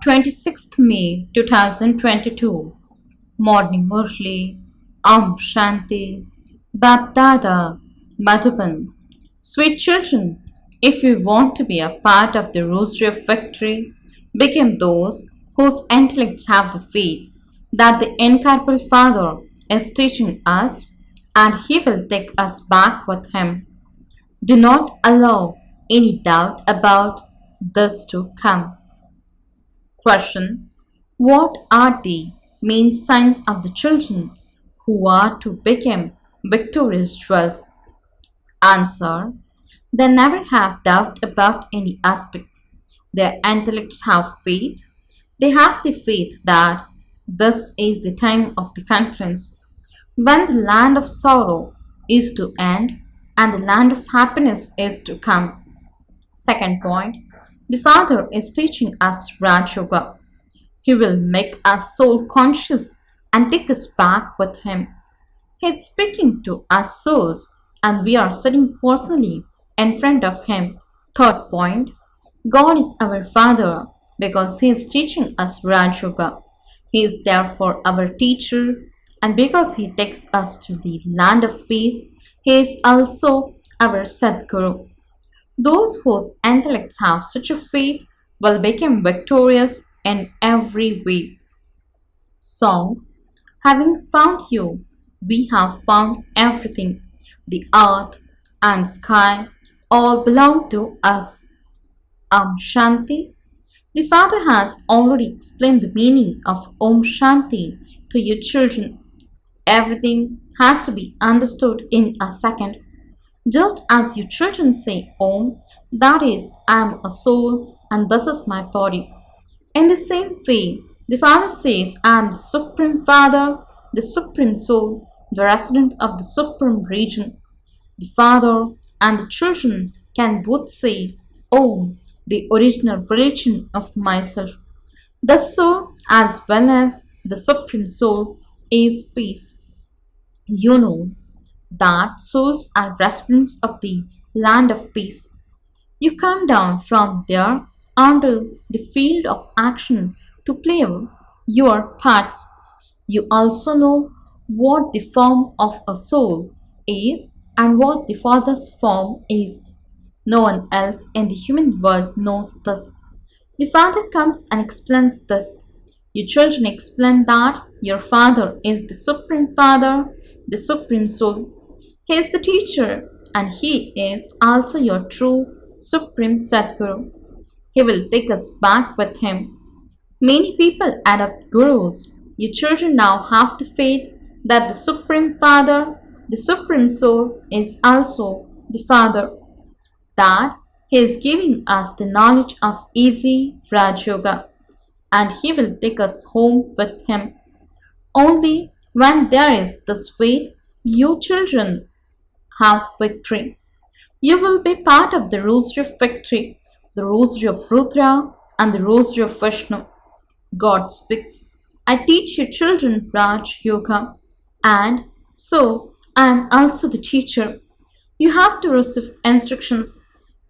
26th May 2022. Morning Murli, Om Shanti, BapDada, Madhuban. Sweet children, if you want to be a part of the rosary of victory, become those whose intellects have the faith that the incorporeal Father is teaching us and He will take us back with Him. Do not allow any doubt about this to come. Question: what are the main signs of the children who are to become victorious jewels? Answer: they never have doubt about any aspect. Their intellects have faith. They have the faith that this is the time of the conference, when the land of sorrow is to end and the land of happiness is to come. Second point, the Father is teaching us Raj Yoga. He will make us soul conscious and take us back with Him. He is speaking to us souls and we are sitting personally in front of Him. Third point, God is our Father because He is teaching us Raj Yoga. He is therefore our teacher, and because He takes us to the land of peace, He is also our Sadguru. Those whose intellects have such a faith will become victorious in every way. Song: having found you, we have found everything. The earth and sky all belong to us. Om Shanti. The Father has already explained the meaning of Om Shanti to you children. Everything has to be understood in a second. Just as you children say Om, that is, I am a soul and this is my body. In the same way, the Father says, I am the Supreme Father, the Supreme Soul, the resident of the Supreme Region. The Father and the children can both say Om, the original religion of myself. The Soul as well as the Supreme Soul is peace. You know that souls are residents of the land of peace. You come down from there onto the field of action to play your parts. You also know what the form of a soul is and what the Father's form is. No one else in the human world knows this. The Father comes and explains this. You children explain that your Father is the Supreme Father, the Supreme Soul. He is the teacher and He is also your true Supreme Sadguru. He will take us back with Him. Many people adopt gurus. You children now have the faith that the Supreme Father, the Supreme Soul is also the Father. That He is giving us the knowledge of easy Raj Yoga and He will take us home with Him. Only when there is this faith, you children have victory. You will be part of the rosary of victory, the rosary of Rudra and the rosary of Vishnu. God speaks, I teach you children Raj Yoga, and so I am also the teacher. You have to receive instructions.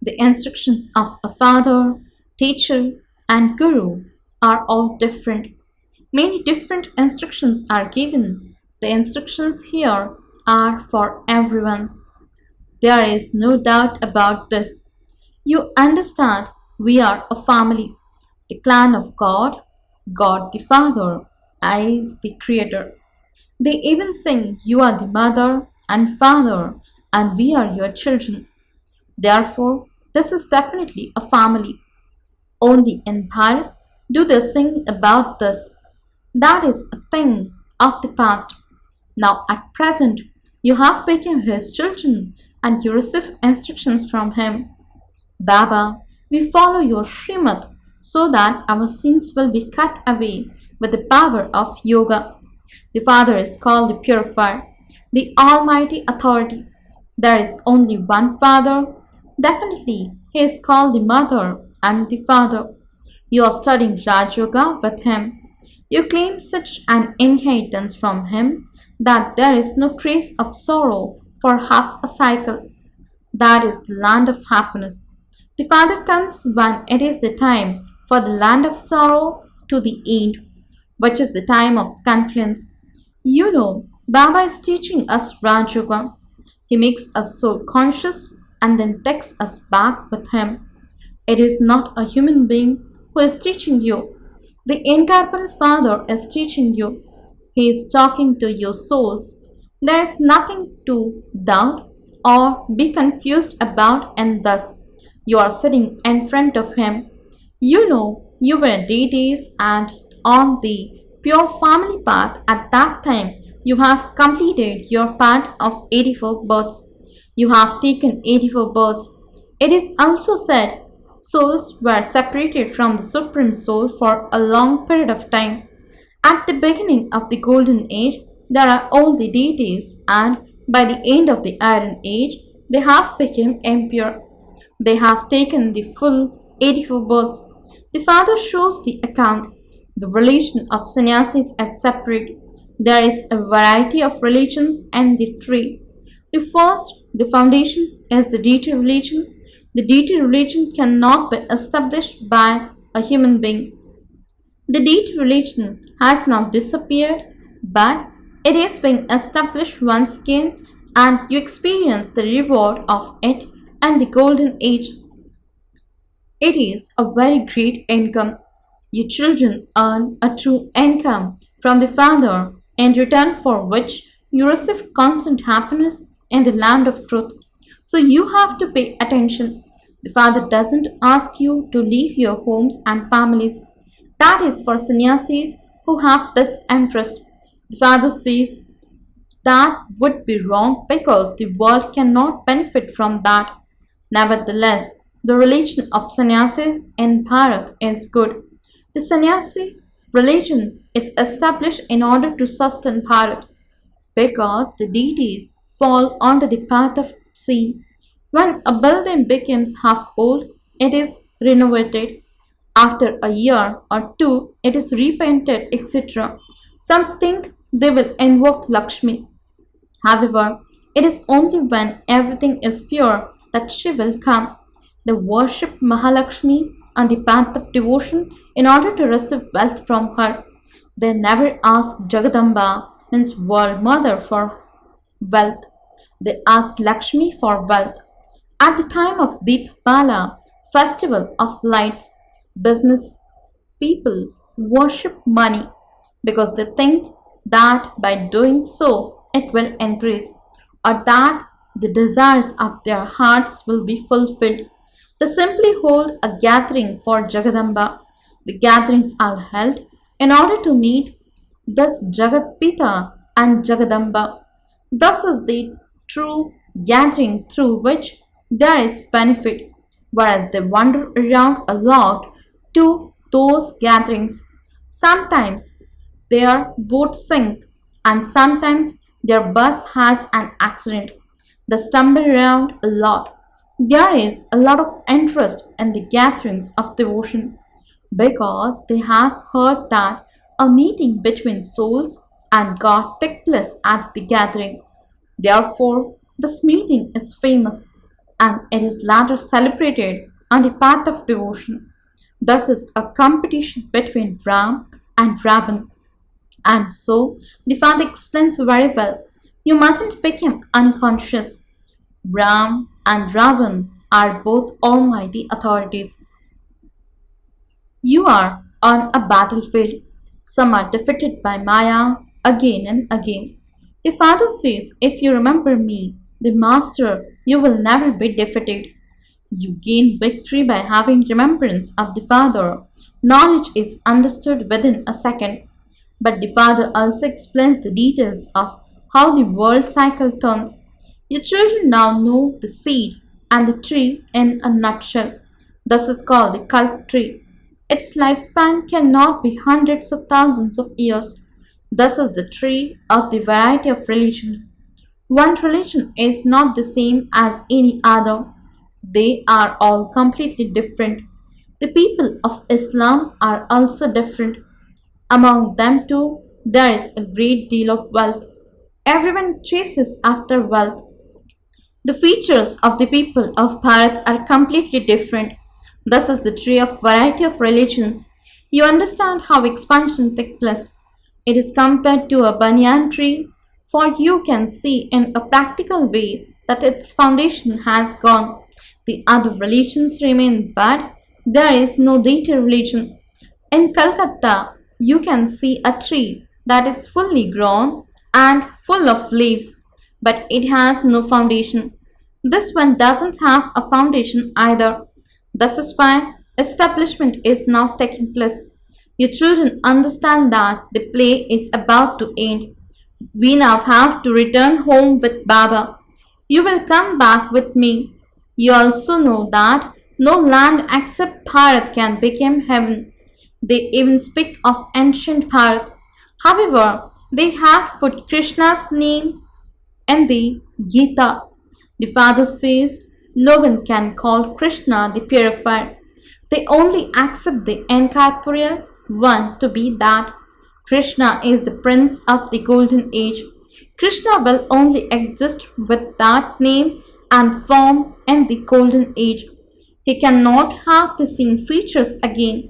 The instructions of a father, teacher and guru are all different. Many different instructions are given. The instructions here are for everyone. There is no doubt about this. You understand we are a family, the clan of God, God the Father is the Creator. They even sing, you are the mother and father and we are your children. Therefore, this is definitely a family. Only in Bharat do they sing about this. That is a thing of the past. Now at present, you have become His children and you receive instructions from Him. Baba, we follow your Srimad so that our sins will be cut away with the power of yoga. The Father is called the Purifier, the Almighty Authority. There is only one Father. Definitely, He is called the Mother and the Father. You are studying Raj Yoga with Him. You claim such an inheritance from Him that there is no trace of sorrow for half a cycle. That is the land of happiness. The Father comes when it is the time for the land of sorrow to the end, which is the time of confluence. Baba is teaching us Raj Yoga. He makes us soul conscious and then takes us back with him. It is not a human being who is teaching you. The Incorporeal Father is teaching you. He is talking to your souls. There is nothing to doubt or be confused about, and thus you are sitting in front of him. You were deities and on the pure family path at that time. You have completed your part of 84 births. You have taken 84 births. It is also said souls were separated from the Supreme Soul for a long period of time. At the beginning of the Golden Age, there are all the deities, and by the end of the Iron Age, they have become impure. They have taken the full 84 births. The Father shows the account. The religion of sannyasis is separate. There is a variety of religions and the tree. The foundation is the deity religion. The deity religion cannot be established by a human being. The deity religion has not disappeared, but it is being established once again, and you experience the reward of it and the golden age. It is a very great income. Your children earn a true income from the Father, in return for which you receive constant happiness in the land of truth. So you have to pay attention. The Father doesn't ask you to leave your homes and families. That is for sannyasis who have disinterest. The Father says that would be wrong because the world cannot benefit from that. Nevertheless, the religion of sannyasis in Bharat is good. The sannyasi religion is established in order to sustain Bharat because the deities fall onto the path of sin. When a building becomes half old, it is renovated. After a year or two, it is repainted, etc. Some think they will invoke Lakshmi. However, it is only when everything is pure that she will come. They worship Mahalakshmi on the path of devotion in order to receive wealth from her. They never ask Jagadamba, means world mother, for wealth. They ask Lakshmi for wealth. At the time of BapDada, festival of lights, business people worship money because they think that by doing so it will increase, or that the desires of their hearts will be fulfilled. They simply hold a gathering for Jagadamba. The gatherings are held in order to meet this Jagatpita and Jagadamba. Thus is the true gathering through which there is benefit, whereas they wander around a lot to those gatherings. Sometimes their boat sinks, and sometimes their bus has an accident. They stumble around a lot. There is a lot of interest in the gatherings of devotion because they have heard that a meeting between souls and God takes place at the gathering. Therefore, this meeting is famous and it is later celebrated on the path of devotion. Thus is a competition between Ram and Ravan. And so, the Father explains very well, you mustn't become unconscious. Ram and Ravan are both almighty authorities. You are on a battlefield. Some are defeated by Maya again and again. The Father says, if you remember me, the Master, you will never be defeated. You gain victory by having remembrance of the Father. Knowledge is understood within a second. But the Father also explains the details of how the world cycle turns. Your children now know the seed and the tree in a nutshell. This is called the Kalp tree. Its lifespan cannot be hundreds of thousands of years. This is the tree of the variety of religions. One religion is not the same as any other. They are all completely different. The people of Islam are also different. Among them too, there is a great deal of wealth. Everyone chases after wealth. The features of the people of Bharat are completely different. This is the tree of variety of religions. You understand how expansion takes place. It is compared to a banyan tree, for you can see in a practical way that its foundation has gone. The other religions remain, but there is no deity religion. In Calcutta, you can see a tree that is fully grown and full of leaves, but it has no foundation. This one doesn't have a foundation either. This is why establishment is now taking place. Your children understand that the play is about to end. We now have to return home with Baba. You will come back with me. You also know that no land except Bharat can become heaven. They even speak of ancient Bharat. However, they have put Krishna's name in the Gita. The father says no one can call Krishna the purifier. They only accept the incorporeal one to be that. Krishna is the prince of the golden age. Krishna will only exist with that name and form in the golden age. He cannot have the same features again.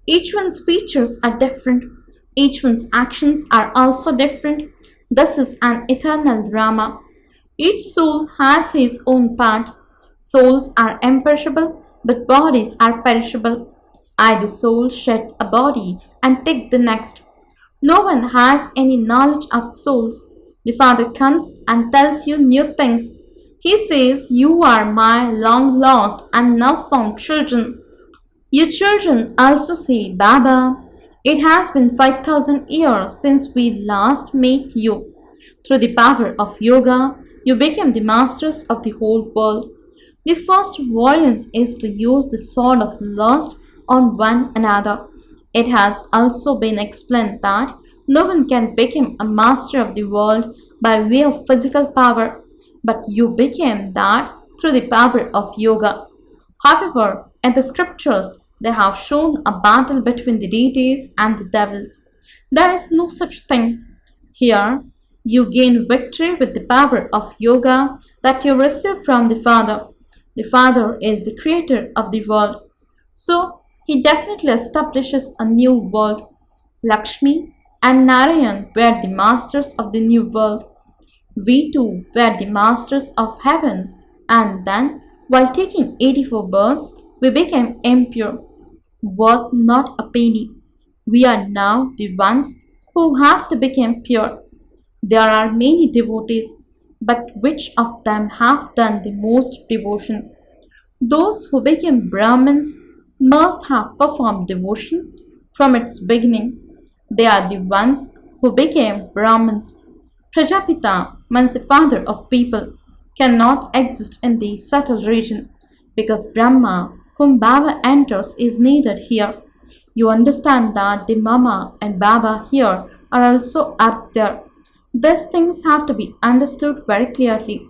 Each one's features are different. Each one's actions are also different. This is an eternal drama. Each soul has his own parts. Souls are imperishable, but bodies are perishable. I, the soul, shed a body and take the next. No one has any knowledge of souls. The Father comes and tells you new things. He says, "You are my long lost and now found children." Your children also say, "Baba, it has been 5,000 years since we last met you. Through the power of yoga, you became the masters of the whole world. The first violence is to use the sword of lust on one another. It has also been explained that no one can become a master of the world by way of physical power, but you became that through the power of yoga. However, in the scriptures, they have shown a battle between the deities and the devils. There is no such thing. Here, you gain victory with the power of yoga that you receive from the Father. The Father is the creator of the world. So, he definitely establishes a new world. Lakshmi and Narayan were the masters of the new world. We too were the masters of heaven, and then, while taking 84 births, we became impure, worth not a penny. We are now the ones who have to become pure. There are many devotees, but which of them have done the most devotion? Those who became Brahmins must have performed devotion from its beginning. They are the ones who became Brahmins. Prajapita means the father of people, cannot exist in the subtle region because Brahma, whom Baba enters, is needed here. You understand that the Mama and Baba here are also up there. These things have to be understood very clearly.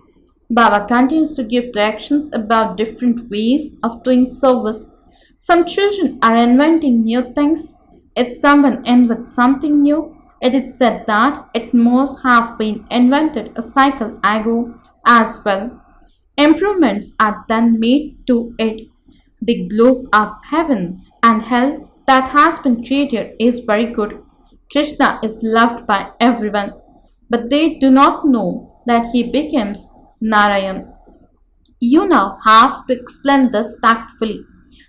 Baba continues to give directions about different ways of doing service. Some children are inventing new things. If someone invents something new, it is said that it must have been invented a cycle ago as well. Improvements are then made to it. The globe of heaven and hell that has been created is very good. Krishna is loved by everyone, but they do not know that he becomes Narayan. You now have to explain this tactfully.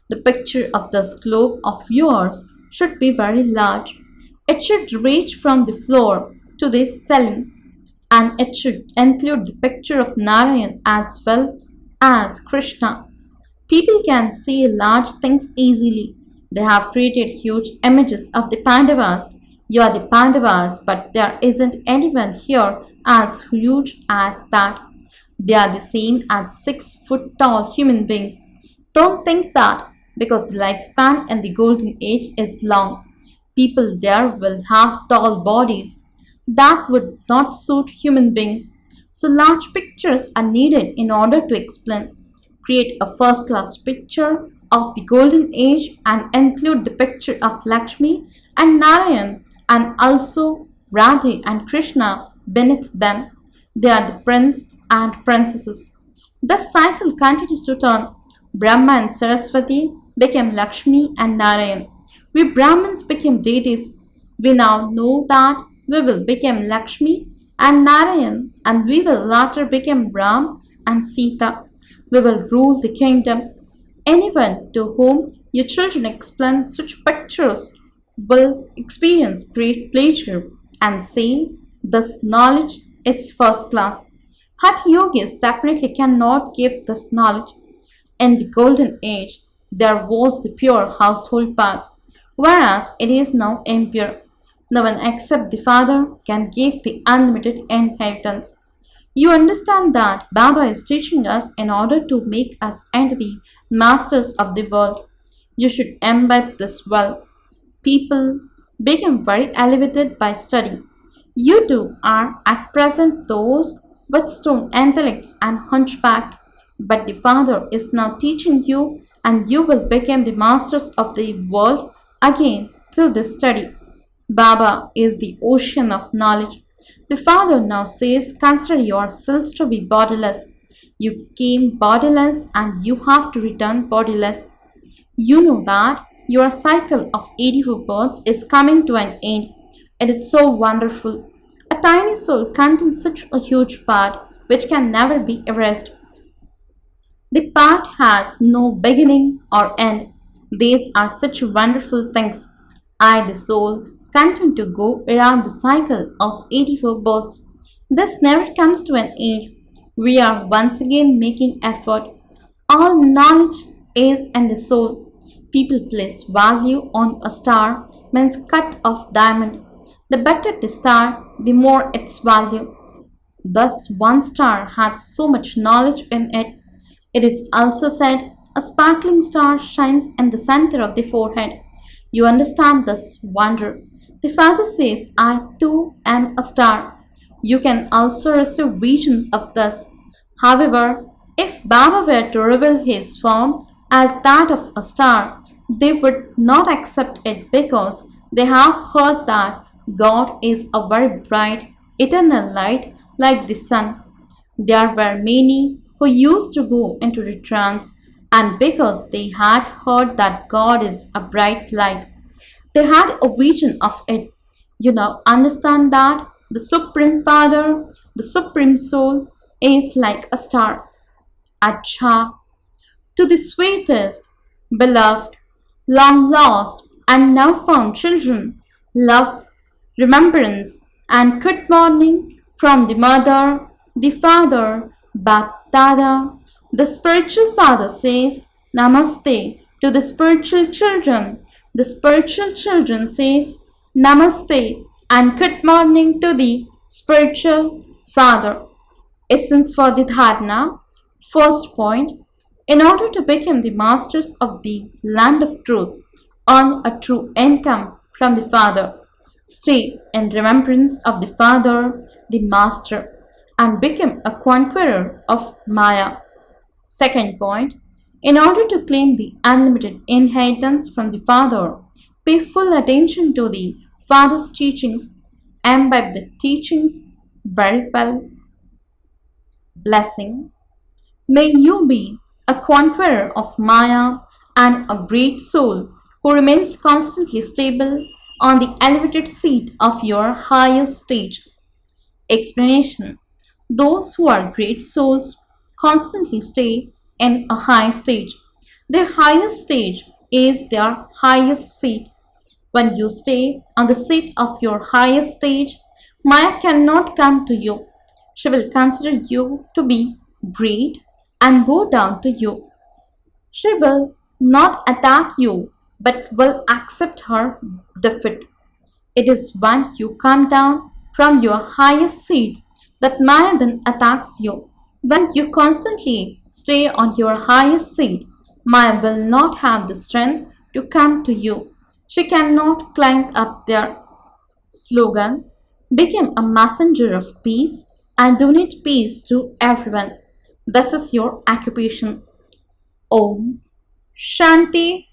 The picture of this globe of yours should be very large. It should reach from the floor to the ceiling, and it should include the picture of Narayan as well as Krishna. People can see large things easily. They have created huge images of the Pandavas. You are the Pandavas, but there isn't anyone here as huge as that. They are the same as 6 foot tall human beings. Don't think that because the lifespan in the golden age is long, people there will have tall bodies. That would not suit human beings. So large pictures are needed in order to explain. Create a first class picture of the golden age and include the picture of Lakshmi and Narayan and also Radhe and Krishna beneath them. They are the prince and princesses. The cycle continues to turn. Brahma and Saraswati became Lakshmi and Narayan. We Brahmins became deities. We now know that we will become Lakshmi and Narayan, and we will later become Ram and Sita. We will rule the kingdom. Anyone to whom your children explain such pictures will experience great pleasure and say, this knowledge is first class. Hatha yogis definitely cannot give this knowledge. In the golden age, there was the pure household path, whereas it is now impure. No one except the Father can give the unlimited inheritance. You understand that Baba is teaching us in order to make us into the masters of the world. You should imbibe this well. People become very elevated by study. You too are at present those with stone intellects and hunchbacked, but the Father is now teaching you, and you will become the masters of the world again through this study. Baba is the ocean of knowledge. The Father now says, consider yourselves to be bodiless. You came bodiless and you have to return bodiless. You know that your cycle of 84 births is coming to an end. It is so wonderful. A tiny soul contains such a huge part which can never be erased. The part has no beginning or end. These are such wonderful things. I, the soul, continue to go around the cycle of 84 births. This never comes to an end. We are once again making effort. All knowledge is in the soul. People place value on a star means cut of diamond. The better the star, the more its value. Thus one star had so much knowledge in it. It is also said, a sparkling star shines in the center of the forehead. You understand this wonder. The Father says, I too am a star. You can also receive visions of this. However, if Baba were to reveal his form as that of a star, they would not accept it because they have heard that God is a very bright, eternal light like the sun. There were many who used to go into the trance, and because they had heard that God is a bright light, they had a vision of it. You now understand that the Supreme Father, the Supreme Soul, is like a star. Acha. To the sweetest, beloved, long lost, and now found children, love, remembrance, and good morning from the Mother, the Father, BapDada. The spiritual Father says, Namaste to the spiritual children. The spiritual children says, Namaste and good morning to the spiritual Father. Essence for the dharana. First point, in order to become the masters of the land of truth, earn a true income from the Father. Stay in remembrance of the Father, the Master, and become a conqueror of Maya. Second point, in order to claim the unlimited inheritance from the Father, pay full attention to the Father's teachings, imbibe the teachings very well. Blessing. May you be a conqueror of Maya and a great soul who remains constantly stable on the elevated seat of your higher stage. Explanation. Those who are great souls constantly stay in a high stage. Their highest stage is their highest seat. When you stay on the seat of your highest stage, Maya cannot come to you. She will consider you to be great and bow down to you. She will not attack you but will accept her defeat. It is when you come down from your highest seat that Maya then attacks you. When you constantly stay on your highest seat, Maya will not have the strength to come to you. She cannot climb up there. Slogan. Become a messenger of peace and donate peace to everyone. This is your occupation. Om Shanti